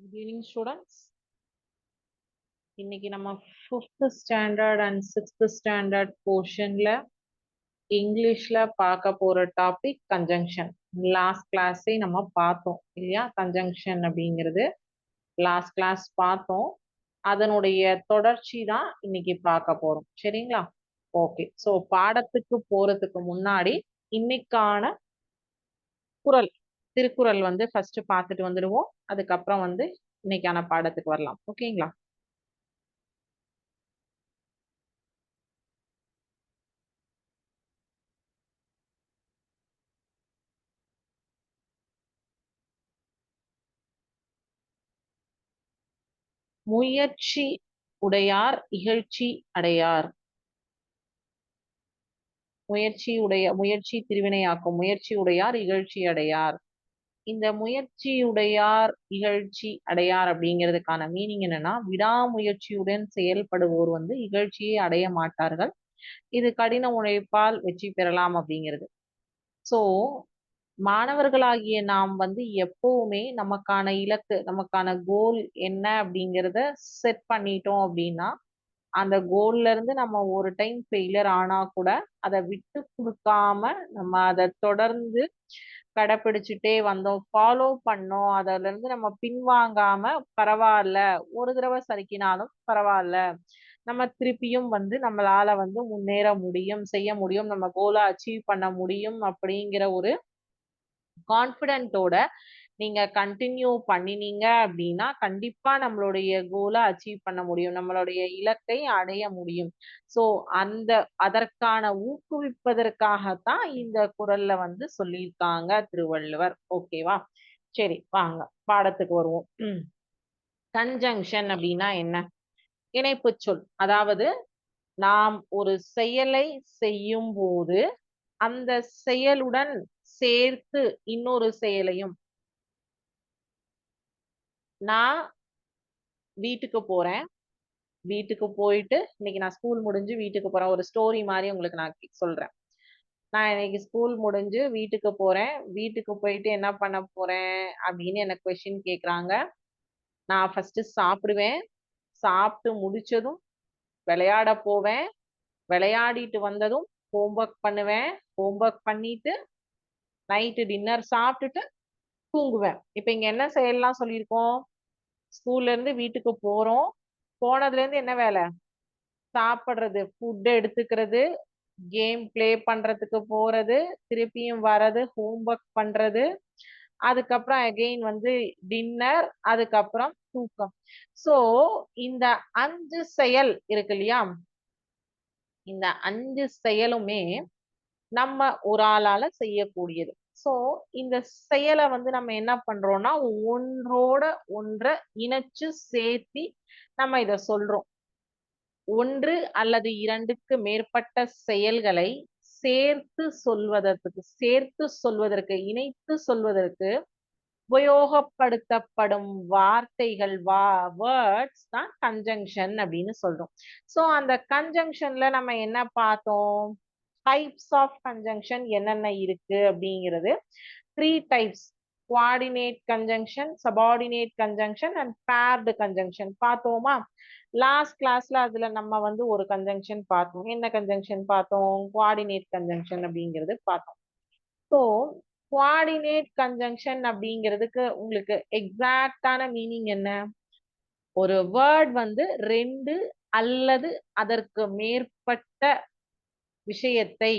Good evening, students. இன்னைக்கு நம்ம 5th standard and 6th standard போர்ஷன்ல இங்கிலீஷ்ல பார்க்க போற டாபிக் கன்ஜங்ஷன். லாஸ்ட் கிளாஸே நம்ம பார்த்தோம் இல்லையா? கன்ஜங்ஷன் அப்படிங்கிறது லாஸ்ட் கிளாஸ் பார்த்தோம். அதனுடைய தொடர்ச்சி தான் இன்னைக்கு பார்க்க போறோம். சரிங்களா? ஓகே. ஸோ பாடத்துக்கு போறதுக்கு முன்னாடி இன்னைக்கான குறள் திருக்குறள் வந்து ஃபர்ஸ்ட் பார்த்துட்டு வந்துடுவோம். அதுக்கப்புறம் வந்து இன்னைக்கான பாடத்துக்கு வரலாம். ஓகேங்களா? முயற்சி உடையார் இகழ்ச்சி அடையார். முயற்சி திருவினையாக்கும். முயற்சி உடையார் இகழ்ச்சி அடையார். இந்த முயற்சி உடையார் இகழ்ச்சி அடையார் அப்படிங்கிறதுக்கான மீனிங் என்னன்னா, விடாமுயற்சியுடன் செயல்படுவோர் வந்து இகழ்ச்சியை அடைய மாட்டார்கள். இது கடின உழைப்பால் வெற்றி பெறலாம் அப்படிங்கிறது. சோ மாணவர்களாகிய நாம் வந்து எப்பவுமே நமக்கான இலக்கு, நமக்கான கோல் என்ன அப்படிங்கிறத செட் பண்ணிட்டோம் அப்படின்னா, அந்த கோல்ல இருந்து நம்ம ஒரு டைம் ஃபெயிலியர் ஆனா கூட அதை விட்டு கொடுக்காம நம்ம அதை தொடர்ந்து கடைப்பிடிச்சுட்டே வந்தோம், ஃபாலோ பண்ணோம். அதுல இருந்து நம்ம பின்வாங்காம பரவாயில்ல, ஒரு தடவை சறுக்கினாலும் பரவாயில்ல, நம்ம திருப்பியும் வந்து நம்மளால வந்து முன்னேற முடியும், செய்ய முடியும், நம்ம கோலை அச்சீவ் பண்ண முடியும் அப்படிங்கிற ஒரு கான்பிடென்ட்டோட நீங்க கண்டினியூ பண்ணினீங்க அப்படின்னா கண்டிப்பா நம்மளுடைய கோலை அச்சீவ் பண்ண முடியும், நம்மளுடைய இலக்கை அடைய முடியும். சோ அதற்கான ஊக்குவிப்பதற்காகத்தான் இந்த குறள்ல வந்து சொல்லியிருக்காங்க திருவள்ளுவர். ஓகேவா? சரி, வாங்க பாடத்துக்கு வருவோம். கன்ஜங்ஷன் அப்படின்னா என்ன? இணைப்பு சொல். அதாவது நாம் ஒரு செயலை செய்யும் போது அந்த செயலுடன் சேர்த்து இன்னொரு செயலையும், நான் வீட்டுக்கு போறேன், வீட்டுக்கு போயிட்டு இன்னைக்கு நான் ஸ்கூல் முடிஞ்சு வீட்டுக்கு போறேன். ஒரு ஸ்டோரி மாதிரி உங்களுக்கு நான் சொல்றேன். நான் இன்னைக்கு ஸ்கூல் முடிஞ்சு வீட்டுக்கு போறேன், வீட்டுக்கு போயிட்டு என்ன பண்ண போறேன் அப்படின்னு எனக்கு கொஸ்டின் கேக்குறாங்க. நான் ஃபர்ஸ்ட் சாப்பிடுவேன், சாப்பிட்டு முடிச்சதும் விளையாட போவேன், விளையாடிட்டு வந்ததும் ஹோம்ஒர்க் பண்ணுவேன், ஹோம்ஒர்க் பண்ணிட்டு நைட்டு டின்னர் சாப்பிட்டுட்டு தூங்குவேன். இப்ப இங்க என்ன செயல்லாம் சொல்லியிருக்கோம்? ஸ்கூல்ல இருந்து வீட்டுக்கு போறோம், போனதுல இருந்து என்ன வேலை? சாப்பிடுறது, ஃபுட் எடுத்துக்கிறது, கேம் பிளே பண்றதுக்கு போறது, திருப்பியும் வர்றது, ஹோம்ஒர்க் பண்றது, அதுக்கப்புறம் அகெயின் வந்து டின்னர், அதுக்கப்புறம் தூக்கம். சோ இந்த 5 செயல் இருக்கு இல்லையா? இந்த 5 செயலுமே நம்ம ஒரு ஆளால செய்யக்கூடியது. சோ இந்த செயலை வந்து நம்ம என்ன பண்றோம்னா ஒன்றோட ஒன்றை இணைச்சு சேர்த்தி நம்ம இத சொல்றோம். ஒன்று அல்லது இரண்டுக்கு மேற்பட்ட செயல்களை சேர்த்து சொல்வதற்கு இணைத்து சொல்வதற்கு உபயோகப்படுத்தப்படும் வார்த்தைகள் வேர்ட்ஸ் தான் கன்ஜங்ஷன் அப்படின்னு சொல்றோம். சோ அந்த கன்ஜங்ஷன்ல நம்ம என்ன பார்த்தோம்? டைப்ஸ் ஆஃப் கன்ஜங்ஷன் என்னென்ன இருக்கு அப்படிங்கிறது 3 types: coordinate conjunction, subordinate conjunction and paired conjunction பார்த்தோமா? லாஸ்ட் கிளாஸ்ல அதுல நம்ம வந்து ஒரு கன்ஜங்ஷன் பார்த்தோம். என்ன கன்ஜங்ஷன் பார்த்தோம்? கோஆர்டினேட் கன்ஜங்ஷன் அப்படிங்கிறது பார்த்தோம். ஸோ கோஆர்டினேட் கன்ஜங்ஷன் அப்படிங்கிறதுக்கு உங்களுக்கு எக்ஸாக்டான மீனிங் என்ன? ஒரு வேர்ட் வந்து 2 அல்லது அதற்கு மேற்பட்ட விஷயத்தை,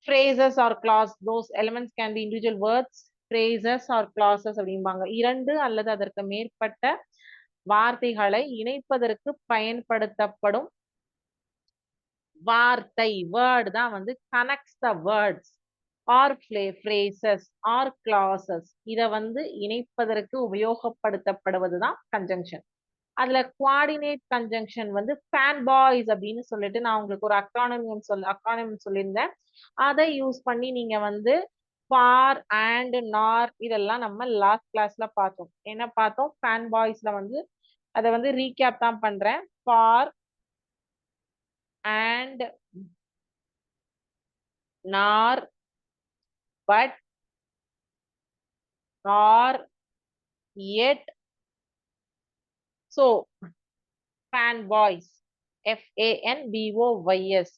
phrases or clause, those elements can be individual words, phrases or clauses அப்படிம்பாங்க. 2 அல்லது அதற்கு மேற்பட்ட வார்த்தைகளை இணைப்பதற்கு பயன்படுத்தப்படும் வார்த்தை, வேர்ட் தான் வந்து connects the words or phrases or clauses. இத வந்து இணைப்பதற்கு உபயோகப்படுத்தப்படுவதுதான் கன்ஜங்ஷன். அதுல கோஆர்டினேட் கன்ஜங்ஷன் வந்து ஃபேன் பாய்ஸ் அப்படின்னு சொல்லிட்டு நான் உங்களுக்கு ஒரு அக்ரானிம் சொல்லியிருந்தேன். அதை யூஸ் பண்ணி நீங்க வந்து ஃபார் அண்ட் நார் இதெல்லாம் நம்ம லாஸ்ட் கிளாஸ்ல பார்த்தோம். என்ன பார்த்தோம்? ஃபேன் பாய்ஸ்ல வந்து அதை வந்து ரீகேப் தான் பண்றேன். For and nor, but, or, yet. So fanboys, fanboys,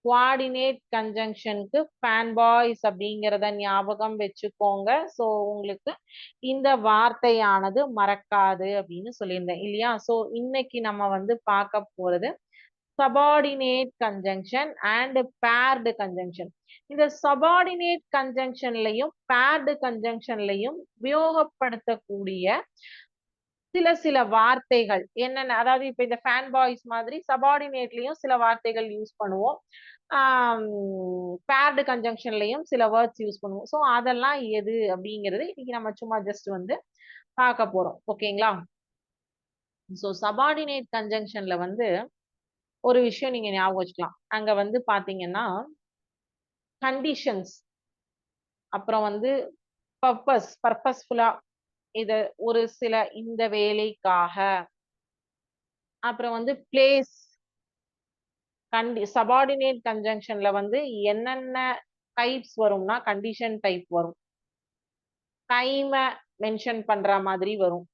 coordinate conjunctionக்கு fanboys அப்படிங்கிறத ஞாபகம் வச்சுக்கோங்க. ஸோ உங்களுக்கு இந்த வார்த்தையானது மறக்காது அப்படின்னு சொல்லியிருந்தேன் இல்லையா? ஸோ இன்னைக்கு நம்ம வந்து பார்க்க போறது subordinate conjunction and paired conjunction. இந்த subordinate conjunctionலையும் paired conjunctionலையும் உபயோகப்படுத்தக்கூடிய சில வார்த்தைகள் என்னென்ன, அதாவது இப்ப இந்த ஃபேன் பாய்ஸ் மாதிரி சபார்டினேட்லயும் சில வார்த்தைகள் யூஸ் பண்ணுவோம், பேர்டு கன்ஜங்ஷன்லயும் சில வேர்ட்ஸ் யூஸ் பண்ணுவோம். ஸோ அதெல்லாம் எது அப்படிங்கிறது இன்னைக்கு நம்ம சும்மா ஜஸ்ட் வந்து பார்க்க போறோம். ஓகேங்களா? ஸோ சபார்டினேட் கன்ஜங்ஷன்ல வந்து ஒரு விஷயம் நீங்க ஞாபகம் வச்சுக்கலாம். அங்க வந்து பாத்தீங்கன்னா கண்டிஷன்ஸ், அப்புறம் வந்து பர்பஸ்ஃபுல்லா இது ஒரு சில இந்த வேலைக்காக, அப்புறம் வந்து பிளேஸ், சபார்டினேட் கன்ஜங்ஷன்ல வந்து என்னென்ன டைப்ஸ் வரும்னா கண்டிஷன் டைப் வரும், டைம மென்ஷன் பண்ற மாதிரி வரும்,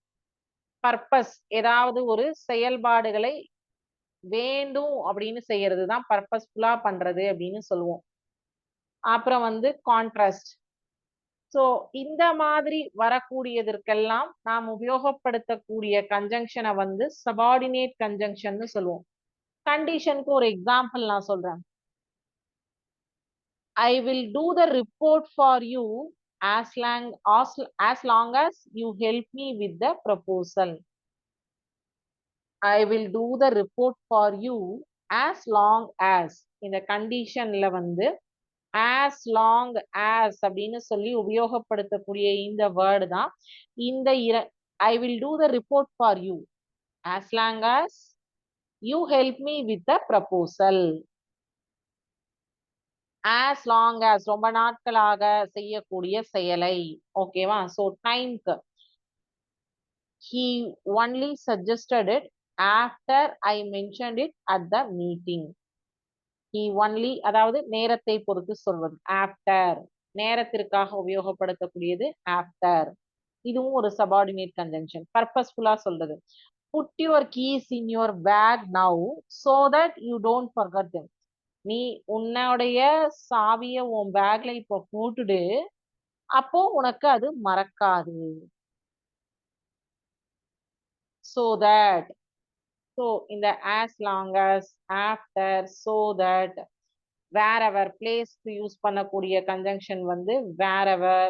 பர்பஸ் ஏதாவது ஒரு செயல்பாடுகளை வேண்டும் அப்படின்னு செய்யறது தான் பர்பஸ்ஃபுல்லா பண்றது அப்படின்னு சொல்லுவோம். அப்புறம் வந்து கான்ட்ராஸ்ட். ஸோ இந்த மாதிரி வரக்கூடியதற்கெல்லாம் நாம் உபயோகப்படுத்தக்கூடிய கன்ஜங்ஷனை வந்து சபார்டினேட் கன்ஜங்ஷன் சொல்லுவோம். கண்டிஷனுக்கு ஒரு எக்ஸாம்பிள் நான் சொல்றேன். I will do the report for you as long as you help me with the proposal. I will do the report for you as long as, இந்த கண்டிஷன்ல வந்து as long as அப்படின்னு சொல்லி உபயோகப்படுத்தக்கூடிய இந்த வேர்டு தான் இந்த I will do the report for you as long as you help me with the proposal. as long as ரொம்ப நாட்களாக செய்யக்கூடிய செயலை. ஓகேவா? ஸோ டைம்க்கு he only suggested it after I mentioned it at the meeting. he only அதாவது நேரத்தை பொறுத்து சொல்வது. after நேரத்திற்காக உபயோகப்படுத்தக்கூடியது after. இதுவும் ஒரு சபார்டினேட் கன்ஜங்ஷன். பர்பஸ்ஃபுல்லா சொல்றது. put your keys in your bag now so that you don't forget them. நீ உன்னுடைய சாவிய உன் பேக்ல இப்ப போட்டுடு, அப்போ உனக்கு அது மறக்காது. so that. so இந்த as long as, after, so that, wherever, place use பண்ணக்கூடிய கன்ஜங்ஷன் வந்து wherever.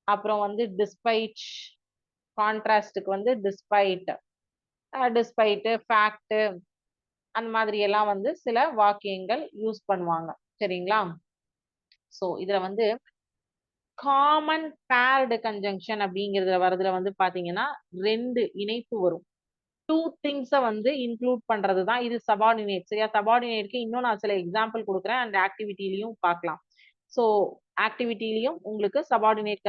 அப்புறம் வந்து despite, கான்ட்ராஸ்டுக்கு வந்து despite, fact, அந்த மாதிரி எல்லாம் வந்து சில வாக்கியங்கள் யூஸ் பண்ணுவாங்க. சரிங்களா? சோ இதுல வந்து காமன் பேர்டு கன்ஜங்ஷன் அப்படிங்கிறதுல வரதுல வந்து பாத்தீங்கன்னா ரெண்டு இணைப்பு வரும். டூ திங்ஸை வந்து இன்க்ளூட் பண்றது தான் இது சபார்டினேட். சரியா? சபார்டினேட்க்கு இன்னும் நான் சில எக்ஸாம்பிள் கொடுக்குறேன், அந்த ஆக்டிவிட்டிலையும் பார்க்கலாம். ஸோ ஆக்டிவிட்டிலையும் உங்களுக்கு சபார்டினேட்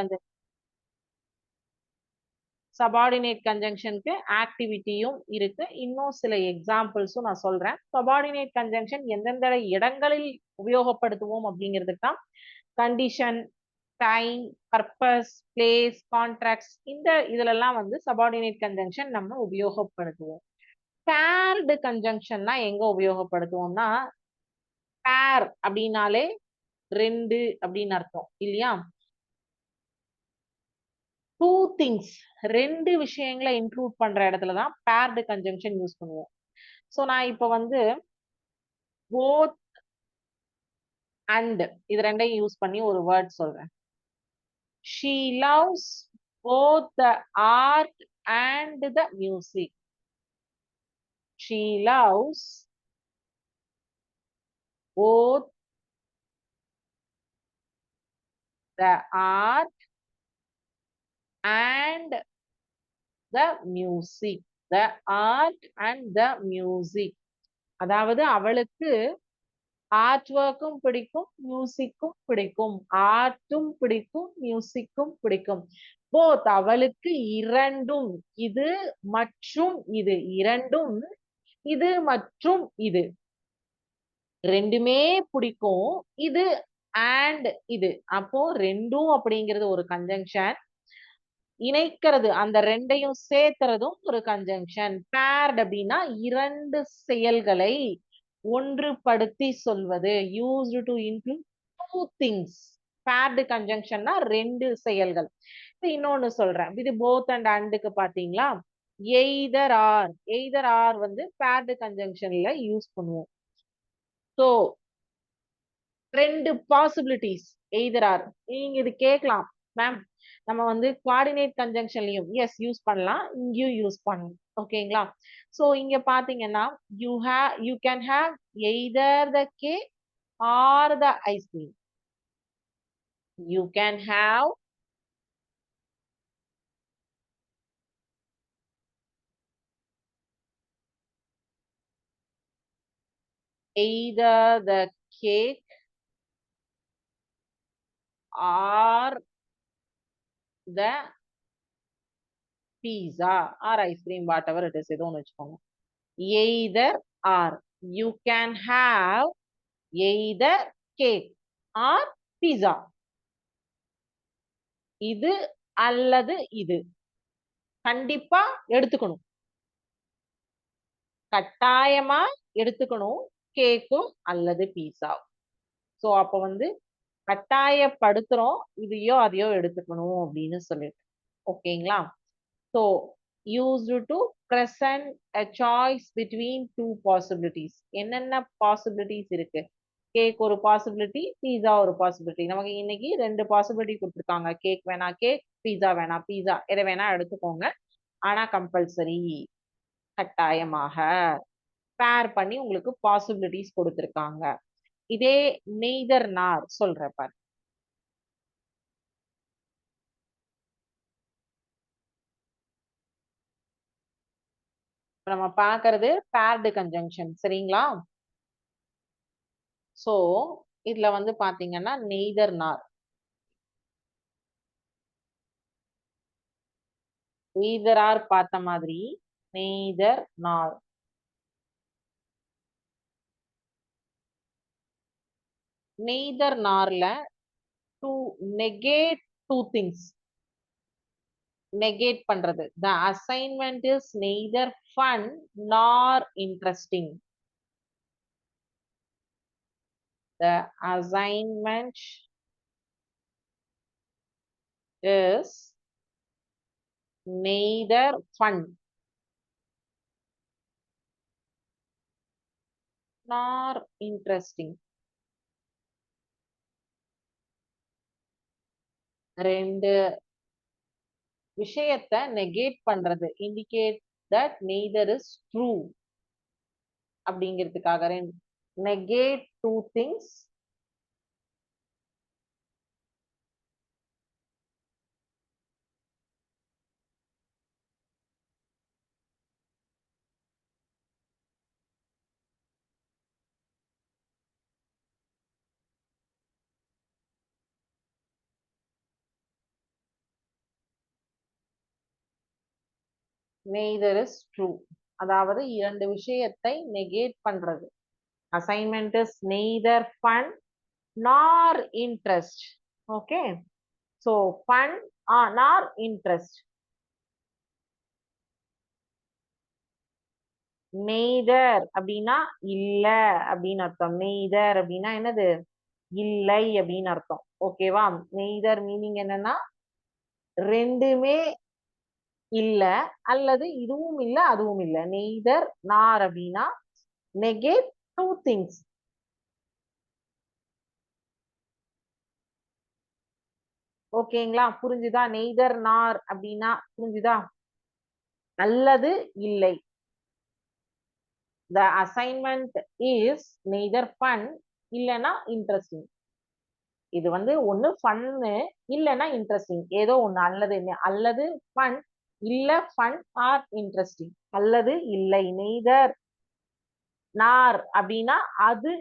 கன்ஜங்ஷனுக்கு ஆக்டிவிட்டியும் இருக்கு. இன்னும் சில எக்ஸாம்பிள்ஸும் நான் சொல்றேன். சபார்டினேட் கன்ஜங்ஷன் எந்தெந்த இடங்களில் உபயோகப்படுத்துவோம் அப்படிங்கிறதுக்கு தான் condition, time, purpose, place, contracts, இந்த இதுலெல்லாம் வந்து சபார்டினேட் கன்ஜங்ஷன் நம்ம உபயோகப்படுத்துவோம். பேர்டு கன்ஜங்ஷன்னா எங்க உபயோகப்படுத்துவோம்னா, பேர் அப்படின்னாலே ரெண்டு அப்படின்னு அர்த்தம் இல்லையா? டூ திங்ஸ், ரெண்டு விஷயங்களை இன்க்ளூட் பண்ற இடத்துல தான் பேர்டு கன்ஜங்ஷன் யூஸ் பண்ணுவோம். ஸோ நான் இப்போ வந்து போத் அண்ட் இது ரெண்டையும் யூஸ் பண்ணி ஒரு வேர்ட் சொல்றேன். she loves both the art and the music. she loves both the art and the music. the art and the music. அதாவது அவளுக்கு ஆர்ட் ஒர்க்கும் பிடிக்கும், மியூசிக்கும் பிடிக்கும். ஆர்ட்டும் பிடிக்கும், மியூசிக்கும் பிடிக்கும். போத், அவளுக்கு இரண்டும், இது மற்றும் இது, இரண்டும் இது மற்றும் இது ரெண்டுமே பிடிக்கும். இது அண்ட் இது, அப்போ ரெண்டும் அப்படிங்கிறது ஒரு கன்ஜங்ஷன். இணைக்கிறது, அந்த ரெண்டையும் சேர்த்துறதும் ஒரு கன்ஜங்ஷன். பேர்ட் அப்படின்னா இரண்டு செயல்களை ஒன்றுபடுத்தி சொல்வது. Used to include two things. Paired கன்ஜங்ஷன்னா ரெண்டு செயல்கள். இன்னொன்னு சொல்றேன். இது போத் அண்ட் அண்டுக்கு பாத்தீங்களா, எய்தர் ஆர். எய்தர் ஆர் வந்து பேர்டு கன்ஜங்ஷன்ல யூஸ் பண்ணுவோம். சோ ரெண்டு பாசிபிலிட்டிஸ் எய்தர் ஆர். நீங்க இது கேட்கலாம், மேம் நம்ம வந்து கோஆர்டினேட் கன்ஜங்ஷன்லயும் எஸ் யூஸ் பண்ணலாம், இங்கேயும் யூஸ் பண்ணலாம். ஓகேங்களா? சோ இங்க பாத்தீங்கன்னா you can have either the cake or the ice cream. You can have either the cake or the pizza or ice cream, whatever it is. ஏதோ ஒன்று வச்சுக்கோங்க. Either or. You can have either cake or pizza. இது அல்லது இது கண்டிப்பா எடுத்துக்கணும், கட்டாயமா எடுத்துக்கணும், கேக்கும் அல்லது பீஸா. சோ அப்ப வந்து கட்டாயப்படுத்துறோம், இதையோ அதையோ எடுத்துக்கணும் அப்படின்னு சொல்லிட்டு. ஓகேங்களா? So used to present a choice between two possibilities. என்னென்ன பாசிபிலிட்டிஸ் இருக்கு? கேக் ஒரு பாசிபிலிட்டி, பீஸா ஒரு பாசிபிலிட்டி. நமக்கு இன்னைக்கு ரெண்டு பாசிபிலிட்டி கொடுத்துருக்காங்க. கேக் வேணா கேக், பீஸா வேணா பீஸா, எதை வேணா எடுத்துக்கோங்க. ஆனா கம்பல்சரி, கட்டாயமாக பேர் பண்ணி உங்களுக்கு பாசிபிலிட்டிஸ் கொடுத்துருக்காங்க. இதே நெய்தர் நார் சொல்ற பாரு. நம்ம பாக்குறது பேர்டு கன்ஜங்ஷன், சரிங்களா? சோ இதுல வந்து பாத்தீங்கன்னா நெய்தர் நார். நெய்தர் ஆர் பார்த்த மாதிரி நெய்தர் நார். நெய்தர் நார்ல to negate two things. Negate பண்றது. The assignment is neither fun nor interesting. The assignment is neither fun nor interesting. ரெண்டு விஷயத்தை நெகேட் பண்றது, indicate that neither is true அப்படிங்கிறதுக்காக. negate two things neither is true. அதாவது இரண்டு விஷயத்தை negate பண்றது. assignment is neither fun nor interest. okay, so fun nor interest. neither அப்படின்னா இல்ல அப்படின்னு அர்த்தம். neither அப்படின்னா என்னது? இல்லை அப்படின்னு அர்த்தம். ஓகேவா? neither மீனிங் என்னன்னா ரெண்டுமே இல்ல, அல்லது இதுவும் இல்ல அதுவும் இல்ல. நெய்தர் நார் அப்படின்னா நெகேட் டூ திங்ஸ். ஓகேங்களா? புரிஞ்சுதா? நெய்தர் நார் அப்படின்னா புரிஞ்சுதா? அல்லது இல்லை. The assignment is neither fun இல்லனா இன்ட்ரெஸ்டிங். இது வந்து ஒண்ணு ஃபன்னு இல்லனா இன்ட்ரெஸ்டிங், ஏதோ ஒண்ணு. அல்லது அல்லது ஃபன் இல்ல ஃபன் ஆர் இன்ட்ரெஸ்டிங். அல்லது இல்லை. நெய்தர் நார் அப்படின்னா அது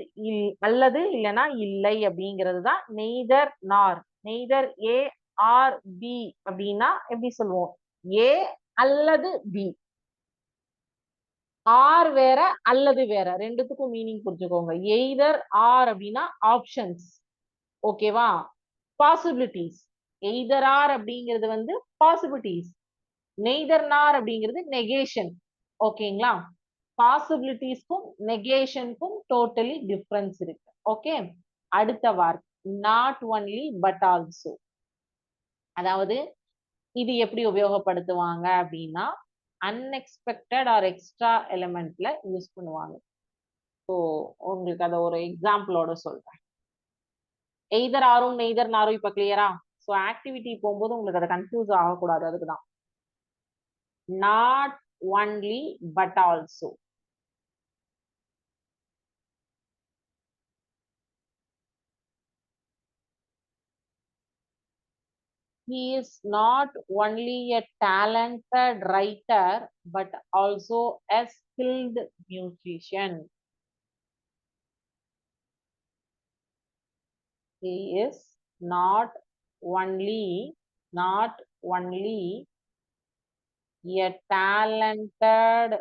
அல்லது இல்லனா இல்லை அப்படிங்கிறது தான் neither nor. Neither A R B அப்படின்னா எப்படி சொல்லுவோம்? ஏ அல்லது பி. ஆர் வேற அல்லது வேற, ரெண்டுத்துக்கும் மீனிங் புரிஞ்சுக்கோங்க. எய்தர் ஆர் அப்படின்னா ஆப்ஷன்ஸ். ஓகேவா? பாசிபிலிட்டிஸ். எய்தர் ஆர் அப்படிங்கிறது வந்து பாசிபிலிட்டிஸ், நெய்தர் நார் அப்படிங்கிறது நெகேஷன். ஓகேங்களா? பாசிபிலிட்டிஸ்க்கும் நெகேஷனுக்கும் டோட்டலி டிஃபரன்ஸ் இருக்கு. ஓகே, அடுத்த வார்த்தை நாட் ஒன்லி பட் ஆல்சோ. அதாவது இது எப்படி உபயோகப்படுத்துவாங்க அப்படின்னா அன்எக்ஸ்பெக்டட் ஆர் எக்ஸ்ட்ரா எலிமெண்ட்ல யூஸ் பண்ணுவாங்க. ஸோ உங்களுக்கு அதை ஒரு எக்ஸாம்பிளோட சொல்றேன். எய்தர் ஆரும் நெய்தர் நாரும் இப்ப கிளியரா? ஸோ ஆக்டிவிட்டி போகும்போது உங்களுக்கு அதை கன்ஃபியூஸ் ஆகக்கூடாது, அதுக்குதான். Not only but also. He is not only a talented writer but also a skilled musician. He is not only a talented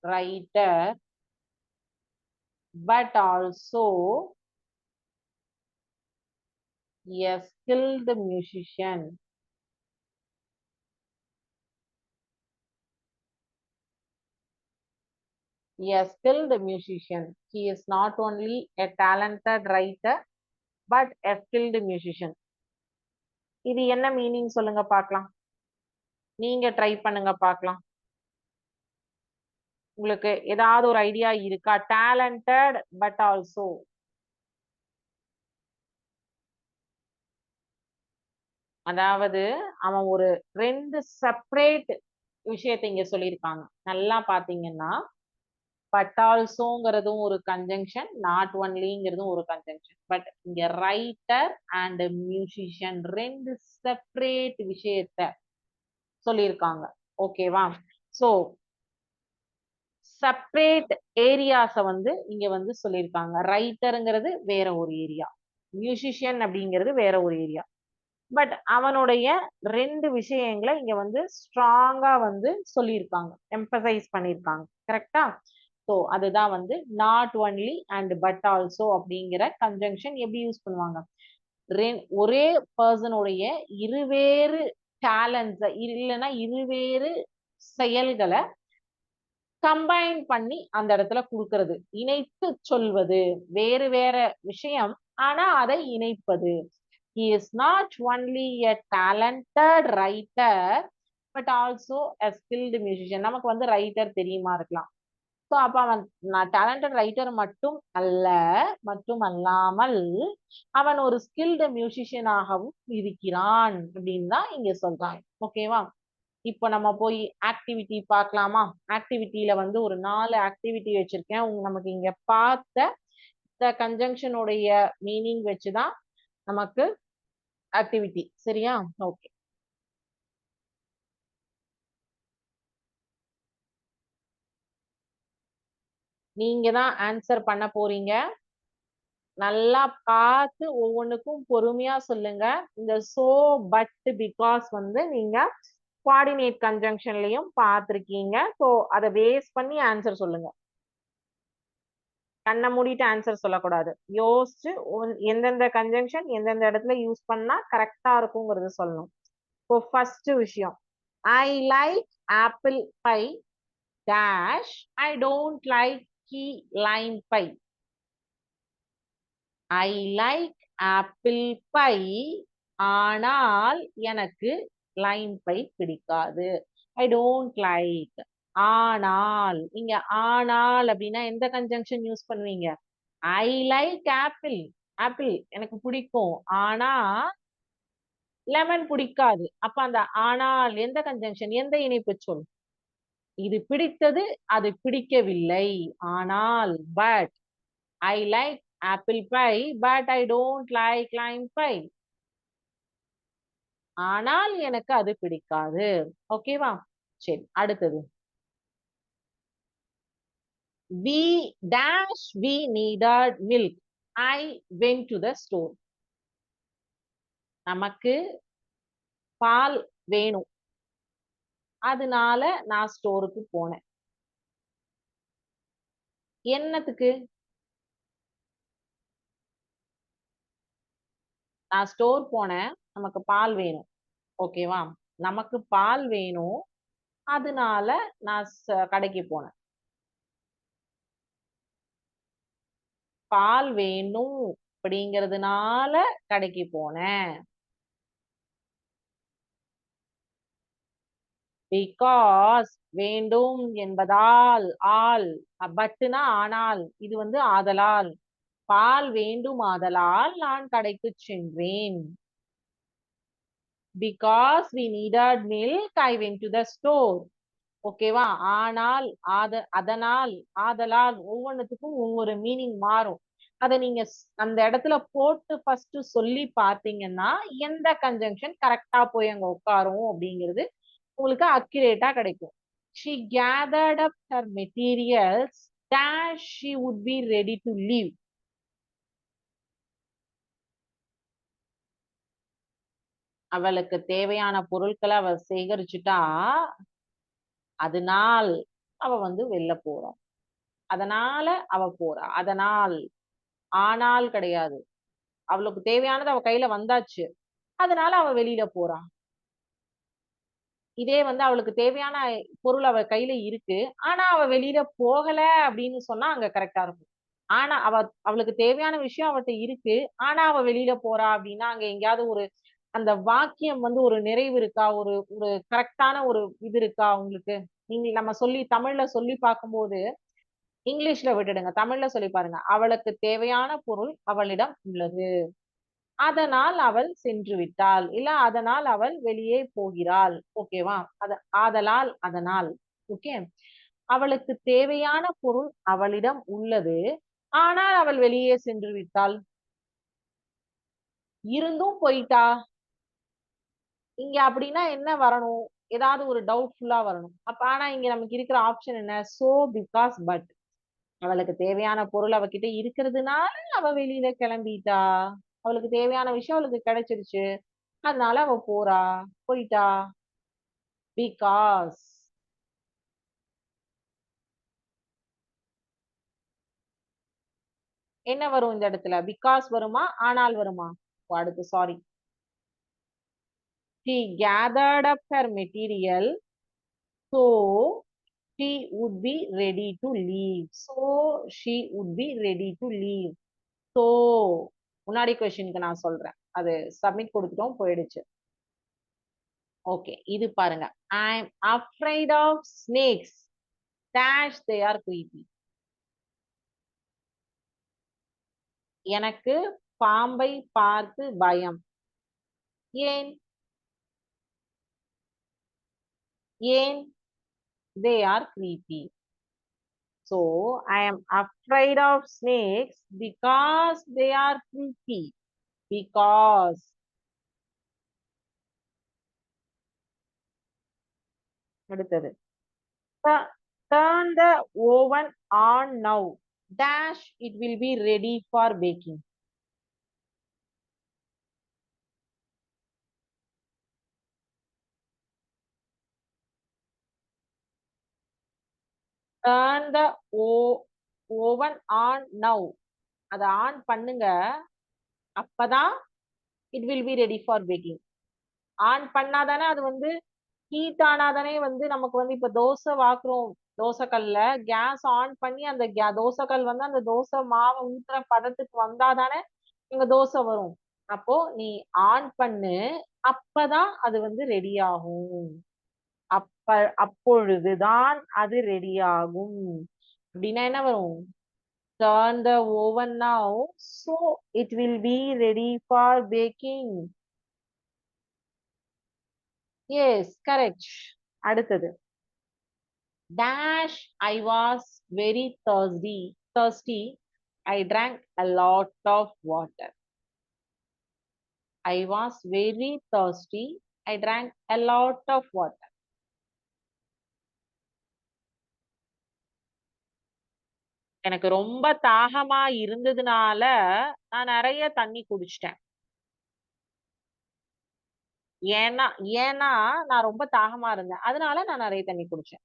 writer but also a skilled musician. A skilled musician. He is not only a talented writer but a skilled musician. இது என்ன meaning சொல்லுங்க பார்க்கலாம். நீங்க try பண்ணுங்க பார்க்கலாம். உங்களுக்கு ஏதாவது ஒரு ஐடியா இருக்கா? Talented but also. அதாவது அவன் ஒரு ரெண்டு செப்பரேட் விஷயத்தை இங்க சொல்லியிருக்காங்க. நல்லா பாத்தீங்கன்னா பட் ஆல்சோங்கிறதும் ஒரு கன்ஜங்ஷன், நாட் ஒன்லிங்கிறதும் ஒரு கன்ஜங்ஷன். பட் இங்க ரைட்டர் அண்ட் மியூசிஷியன் ரெண்டு செப்பரேட் விஷயத்த சொல்லியிருக்காங்க. ஓகேவா? சோ செப்பரேட் ஏரியாஸ வந்து இங்க வந்து சொல்லியிருக்காங்க. ரைட்டருங்கிறது வேற ஒரு ஏரியா, மியூசிஷியன் அப்படிங்கிறது வேற ஒரு ஏரியா. பட் அவனுடைய ரெண்டு விஷயங்களை இங்க வந்து ஸ்ட்ராங்கா வந்து சொல்லியிருக்காங்க, எம்பசைஸ் பண்ணியிருக்காங்க. கரெக்டா? ஸோ அதுதான் வந்து not only and but also அப்படிங்கிற கன்ஜங்ஷன் எப்படி யூஸ் பண்ணுவாங்க? ஒரே பர்சனுடைய இருவேறு டேலண்ட்ஸை இல்லைன்னா இருவேறு செயல்களை கம்பைன் பண்ணி அந்த இடத்துல கொடுக்கறது, இணைத்து சொல்வது. வேறு வேற விஷயம் ஆனா அதை இணைப்பது. He is not only a talented writer but also a skilled musician. நமக்கு வந்து ரைட்டர் தெரியுமா இருக்கலாம். ஸோ அப்ப அவன் டேலண்டட் ரைட்டர் மட்டும் அல்லாமல் அவன் ஒரு ஸ்கில்டு மியூசிஷியனாகவும் இருக்கிறான் அப்படின்னு தான் இங்க சொல்றாங்க. ஓகேவா? இப்போ நம்ம போய் ஆக்டிவிட்டி பார்க்கலாமா? ஆக்டிவிட்டியில வந்து ஒரு 4 ஆக்டிவிட்டி வச்சிருக்கேன். நமக்கு இங்க பார்த்த இந்த கன்ஜங்ஷனுடைய மீனிங் வச்சுதான் நமக்கு ஆக்டிவிட்டி. சரியா? ஓகே. நீங்க தான் ஆன்சர் பண்ண போறீங்க. நல்லா பார்த்து ஒவ்வொன்றுக்கும் பொறுமையா சொல்லுங்க. இந்த சோ பட் பிகாஸ் வந்து நீங்க கோஆர்டினேட் கன்ஜங்ஷன்லயும் பார்த்திருக்கீங்க. ஸோ அதை பேஸ் பண்ணி ஆன்சர் சொல்லுங்க. கண்ணை மூடிட்டு ஆன்சர் சொல்லக்கூடாது. யோசிச்சு எந்தெந்த கன்ஜங்ஷன் எந்தெந்த இடத்துல யூஸ் பண்ணா கரெக்டா இருக்குங்கிறது சொல்லணும். இப்போ ஃபர்ஸ்ட் விஷயம், I like apple pie dash, I don't like key lime pie. I like apple pie ஆனால் எனக்கு லைம் பை பிடிக்காது. I don't like. ஆனால் இங்க ஆனால் அப்படின்னா எந்த கன்ஜங்ஷன் யூஸ் பண்ணுவீங்க? ஐ லைக் ஆப்பிள், ஆப்பிள் எனக்கு பிடிக்கும் ஆனா லெமன் பிடிக்காது. அப்ப அந்த ஆனால் எந்த கன்ஜங்ஷன், எந்த இணைப்பு சொல்? இது பிடித்தது, அது பிடிக்கவில்லை. ஆனால் but I like apple pie but I don't like lime pie. ஆனால் எனக்கு அது பிடிக்காது. ஓகேவா? சரி, அடுத்தது we dash we needed milk, I went to the store. நமக்கு பால் வேணும், அதனால நான் ஸ்டோருக்கு போனேன். என்னத்துக்கு? நான் ஸ்டோர் போனேன், நமக்கு பால் வேணும். ஓகேவா? நமக்கு பால் வேணும். அதனால நான் கடைக்கு போனேன். பால் வேணும் அப்படிங்கிறதுனால கடைக்கு போனேன். பிகாஸ் வேண்டும் என்பதால் ஆல் பட்டுனா ஆனால் இது வந்து ஆதலால் பால் வேண்டும் ஆதலால் நான் கடைக்கு சென்றேன். Because we needed milk I went to the store. ஓகேவா? ஆனால் அதனால் ஆதலால் ஒவ்வொன்றுத்துக்கும் ஒவ்வொரு மீனிங் மாறும். அதை நீங்க அந்த இடத்துல போட்டு ஃபர்ஸ்ட் சொல்லி பார்த்தீங்கன்னா எந்த கன்ஜங்ஷன் கரெக்டா போய் அங்க உட்காரும் அப்படிங்கிறது உங்களுக்கு அக்யூரேட்டா கிடைக்கும். She gathered up her materials that she would be ready to leave. அவளுக்கு தேவையான பொருட்களை அவ சேகரிச்சுட்டா அதனால் அவ வந்து வெளில போறா. அதனால அவ போறா. அதனால் ஆனால் கிடையாது. அவளுக்கு தேவையானது அவ கையில வந்தாச்சு. அதனால அவ வெளியில போறா. இதே வந்து அவளுக்கு தேவையான பொருள் அவ கையில இருக்கு. ஆனா அவ வெளியில போகல அப்படின்னு சொன்னா அங்க கரெக்டா இருக்கும். ஆனா அவளுக்கு தேவையான விஷயம் அவட்ட இருக்கு. ஆனா அவ வெளியில போறா அப்படின்னா அங்க எங்கேயாவது ஒரு அந்த வாக்கியம் வந்து ஒரு நிறைவு இருக்கா? ஒரு ஒரு கரெக்டான ஒரு இது இருக்கா உங்களுக்கு? நீங்க நம்ம சொல்லி தமிழ்ல சொல்லி பார்க்கும்போது இங்கிலீஷ்ல விட்டுடுங்க. தமிழ்ல சொல்லி பாருங்க. அவளுக்கு தேவையான பொருள் அவளிடம் உள்ளது. அதனால் அவள் சென்று விட்டாள். இல்ல அதனால் அவள் வெளியே போகிறாள். ஓகேவா? ஆதலால் அதனால். ஓகே. அவளுக்கு தேவையான பொருள் அவளிடம் உள்ளது. ஆனால் அவள் வெளியே சென்று விட்டாள். இருந்தும் போயிட்டா. இங்க அப்படின்னா என்ன வரணும்? ஏதாவது ஒரு டவுட்ஃபுல்லா வரணும். ஆனா இங்க நமக்கு இருக்கிற ஆப்ஷன் என்ன? So, because, but. அவளுக்கு தேவையான பொருள் அவகிட்ட இருக்கிறதுனால அவ வெளியில கிளம்பிட்டா. அவளுக்கு தேவையான விஷயம் அவளுக்கு கிடைச்சிருச்சு. அதனால அவ போயிட்டா. பிகாஸ் என்ன வரும் இந்த இடத்துல? பிகாஸ் வருமா? ஆனால் வருமா? அடுத்து sorry. She gathered up her material so she would be ready to leave. So she would be ready to leave. So முன்னாடி கொஸ்டினுக்கு நான் சொல்றேன். அது சப்மிட் கொடுத்துட்டோம், போயிடுச்சு. ஓகே, இது பாருங்க. I am afraid of snakes. Dash they are creepy. எனக்கு பாம்பை பார்த்து பயம். ஏன்? ஏன்? They are creepy. So I am afraid of snakes because they are creepy. Because அடுத்தது. Turn the oven on now. Dash it will be ready for baking. Turn the oven on now. அதை on பண்ணுங்க. அப்பதான் it will be ready for baking. On பண்ணாதானே அது வந்து heat ஆனாதானே வந்து நமக்கு வந்து இப்ப தோசை வாக்குறோம் தோசைக்கல்ல கேஸ் ஆன் பண்ணி அந்த தோசைக்கல் வந்து அந்த தோசை மாவை ஊத்துற பதத்துக்கு வந்தாதானே இங்க தோசை வரும். அப்போ நீ ஆன் பண்ணு, அப்பதான் அது வந்து ரெடி ஆகும். அப்பொழுதுதான் அது ரெடி ஆகும். அப்படின்னா என்ன வரும்? Turn the oven now so it will be ready for baking. Yes, correct. அடுத்தது. Dash I was very thirsty. I drank a lot of water. I was very thirsty. I drank a lot of water. எனக்கு ரொம்ப தாகமா இருந்ததுனால நான் நிறைய தண்ணி குடிச்சிட்டேன். ஏன்னா ஏன்னா நான் ரொம்ப தாகமா இருந்தேன். அதனால நான் நிறைய தண்ணி குடிச்சேன்.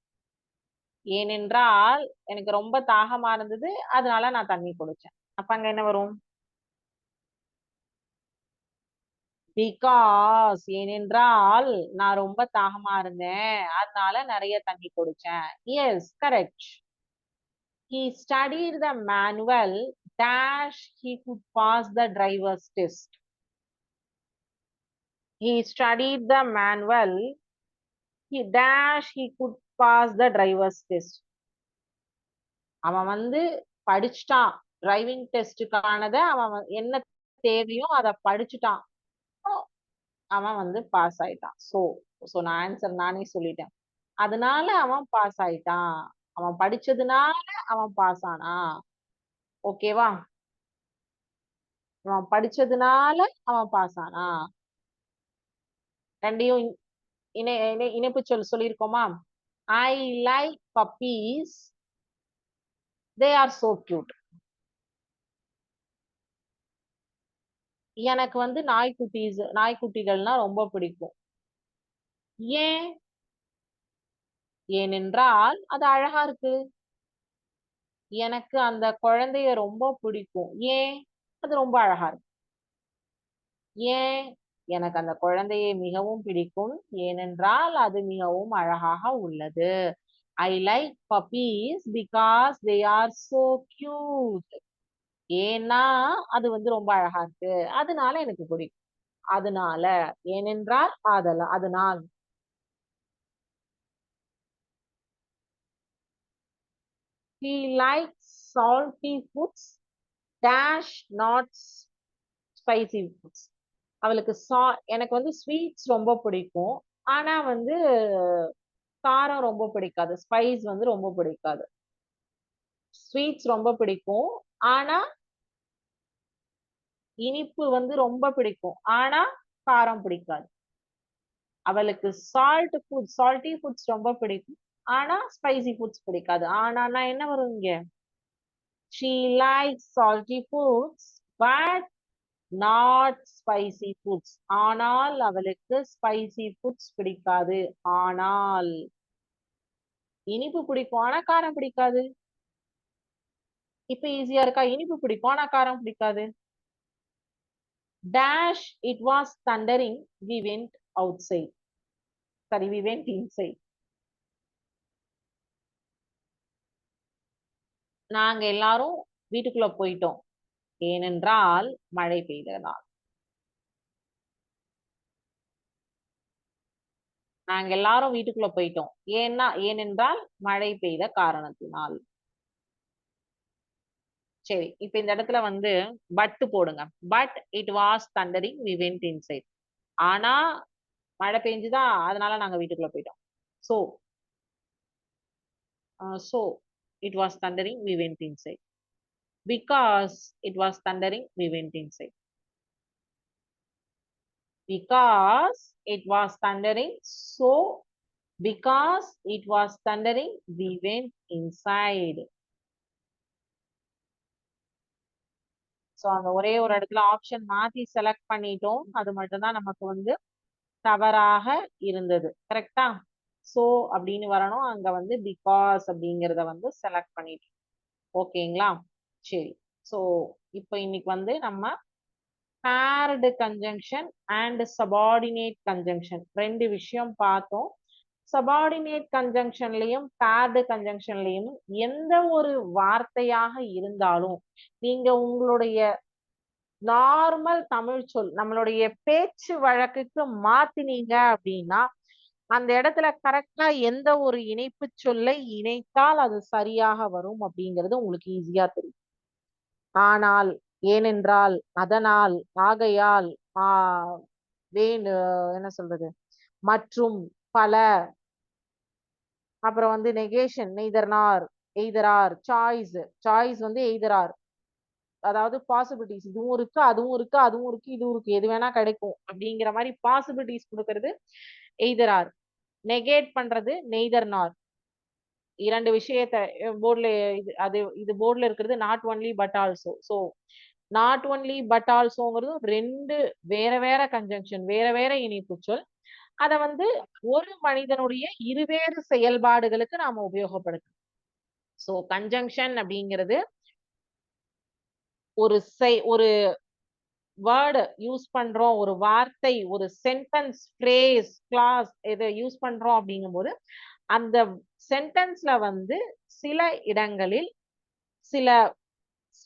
ஏனென்றால் எனக்கு ரொம்ப தாகமா இருந்தது. அதனால நான் தண்ணி குடிச்சேன். அப்ப அங்க என்ன வரும்? பிகாஸ் ஏனென்றால் நான் ரொம்ப தாகமா இருந்தேன், அதனால நிறைய தண்ணி குடிச்சேன். Yes, correct. He studied the manual dash he could pass the driver's test. He studied the manual he could pass the driver's test. அவன் வந்து படிச்சுட்டான், டிரைவிங் டெஸ்டுக்கானத அவன் என்ன தேவையோ அதை படிச்சுட்டான், அவன் வந்து பாஸ் ஆயிட்டான். சோ நான் ஆன்சர் நானே சொல்லிட்டேன். அதனால அவன் பாஸ் ஆயிட்டான், அவன் படிச்சதுனால அவன் பாஸ் ஆனா. ஓகேவா? அவன் படிச்சதுனால அவன் பாஸ் ஆனா. ரெண்டையும் இணைப்பு சொல்லியிருக்கோமா? I like puppies, they are so cute. எனக்கு வந்து நாய்க்குட்டிகள்னா ரொம்ப பிடிக்கும். ஏன்? ஏனென்றால் அது அழகா இருக்கு. எனக்கு அந்த குழந்தைய ரொம்ப பிடிக்கும். ஏன்? அது ரொம்ப அழகா இருக்கு. ஏன்? எனக்கு அந்த குழந்தையை மிகவும் பிடிக்கும், ஏனென்றால் அது மிகவும் அழகாக உள்ளது. I like puppies because they are so cute. ஏன்னா அது வந்து ரொம்ப அழகா இருக்கு, அதனால எனக்கு பிடிக்கும். அதனால, ஏனென்றால் அதனால். He likes salty foods dash not spicy foods. அவளுக்கு எனக்கு வந்து ஸ்வீட்ஸ் ரொம்ப பிடிக்கும், ஆனா வந்து காரம் ரொம்ப பிடிக்காது, ஸ்பைஸ் வந்து ரொம்ப பிடிக்காது. ஸ்வீட்ஸ் ரொம்ப பிடிக்கும், ஆனா இனிப்பு வந்து ரொம்ப பிடிக்கும், ஆனா காரம் பிடிக்காது. அவளுக்கு சால்ட்டி ஃபுட்ஸ் ரொம்ப பிடிக்கும், ஆனா ஸ்பைசி ஃபுட்ஸ் பிடிக்காது. ஆனா என்ன வரும் இங்க? She likes salty foods but not spicy foods. ஆனால் அவளுக்கு ஸ்பைசி ஃபுட்ஸ் பிடிக்காது. ஆனால் இனிப்பு பிடிக்கும், ஆனா காரம் பிடிக்காது. இப்ப ஈஸியா இருக்கா? இனிப்பு பிடிக்கும், ஆனா காரம் பிடிக்காது. Dash it was thundering, we went outside. Sorry, we went inside. நாங்க எல்லாரும் வீட்டுக்குள்ள போயிட்டோம், ஏனென்றால் மழை பெய்ததால். நாங்க எல்லாரும் வீட்டுக்குள்ள போயிட்டோம், ஏனென்றால் மழை பெய்த காரணத்தினால். சரி, இப்ப இந்த இடத்துல வந்து பட் போடுங்க. But it was thundering we went inside. ஆனா மழை பெஞ்சுதா, அதனால நாங்க வீட்டுக்குள்ள போயிட்டோம். So it was thundering, we went inside. Because it was thundering, we went inside. Because it was thundering, so because it was thundering, we went inside. So அந்த ஒரே ஒரு இடத்துல ஆப்ஷன் மாத்தி செலக்ட் பண்ணிட்டோம், அது மட்டும்தான் நமக்கு வந்து தவறாக இருந்தது. கரெக்டா? சோ அப்படின்னு வரணும், அங்க வந்து பிகாஸ் அப்படிங்கறத வந்து செலக்ட் பண்ணிட்டோம். ஓகேங்களா? சரி. சோ இப்போ இன்னைக்கு வந்து நம்ம paired conjunction and subordinate conjunction ரெண்டு விஷயம் பார்த்தோம். subordinate conjunctionலயும் paired conjunctionலயும் எந்த ஒரு வார்த்தையாக இருந்தாலும் நீங்க உங்களுடைய நார்மல் தமிழ் சொல் நம்மளுடைய பேச்சு வழக்குக்கு மாத்தினீங்க அப்படின்னா அந்த இடத்துல கரெக்டா எந்த ஒரு இணைப்பு சொல்லை இணைத்தால் அது சரியாக வரும் அப்படிங்கிறது உங்களுக்கு ஈஸியா தெரியும். ஆனால், ஏனென்றால், அதனால், ஆகையால், என்ன சொல்றது, மற்றும், பல, அப்புறம் வந்து நெகேஷன், நெய்தர் நார், எய்தர் ஆர், சாய்ஸ் வந்து எய்தர் ஆர், அதாவது பாசிபிலிட்டிஸ் இதுவும் இருக்கு, அதுவும் இருக்கு, அதுவும் இருக்கு, இதுவும் இருக்கு, எது வேணா கிடைக்கும் அப்படிங்கிற மாதிரி பாசிபிலிட்டிஸ் கொடுக்கறது எய்தர் ஆர். நெகேட் பண்றது நெய்தர் நார். இரண்டு விஷயத்தை போர்ட்ல இது போர்ட்ல இருக்கிறது not only but also. So not only but ஆல்சோங்கிறது ரெண்டு வேற கன்ஜங்ஷன், வேற இணைப்பு சொல். அத வந்து ஒரு மனிதனுடைய இருவேறு செயல்பாடுகளுக்கு நாம உபயோகப்படுத்தணும். சோ கன்ஜங்ஷன் அப்படிங்கிறது ஒரு வேர்டு யூஸ் பண்றோம், ஒரு வார்த்தை, ஒரு சென்டென்ஸ், ஃப்ரேஸ், கிளாஸ் இதை யூஸ் பண்றோம் அப்படிங்கும்போது அந்த சென்டென்ஸ்ல வந்து சில இடங்களில் சில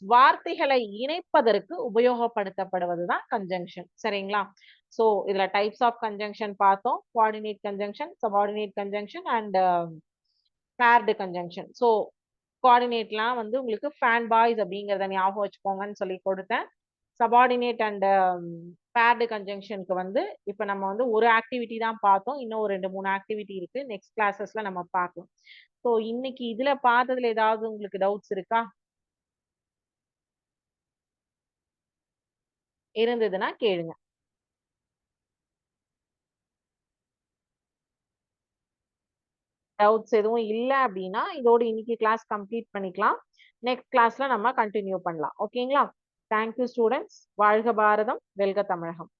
வார்த்தைகளை இணைப்பதற்கு உபயோகப்படுத்தப்படுவதுதான் கன்ஜங்ஷன். சரிங்களா? சோ இதுல டைப்ஸ் ஆஃப் கன்ஜங்ஷன் பார்த்தோம். Coordinate conjunction, subordinate conjunction and paired conjunction. So கோஆர்டினேட்லாம் வந்து உங்களுக்கு ஃபேன் பாய்ஸ் அப்படிங்கிறத ஞாபகம் வச்சுக்கோங்கன்னு சொல்லி கொடுத்தேன். சபார்டினேட் அண்ட் பேர்டு கன்ஜங்ஷனுக்கு வந்து இப்ப நம்ம வந்து ஒரு ஆக்டிவிட்டி தான் பார்த்தோம். இன்னும் ஒரு 2, 3 ஆக்டிவிட்டி இருக்கு. நெக்ஸ்ட் கிளாஸஸ்ல நம்ம பார்க்கலாம். சோ இன்னைக்கு இதுல பார்த்ததுல ஏதாவது உங்களுக்கு டவுட்ஸ் இருக்கா? இருந்ததுன்னா கேளுங்க. டவுட்ஸ் எதுவும் இல்ல அப்படின்னா, இதோட இன்னைக்கு கிளாஸ் கம்ப்ளீட் பண்ணிக்கலாம். நெக்ஸ்ட் கிளாஸ்ல நம்ம கன்டின்யூ பண்ணலாம். ஓகேங்களா? Thank you students. வாழ்க பாரதம், வெல்க தமிழகம்.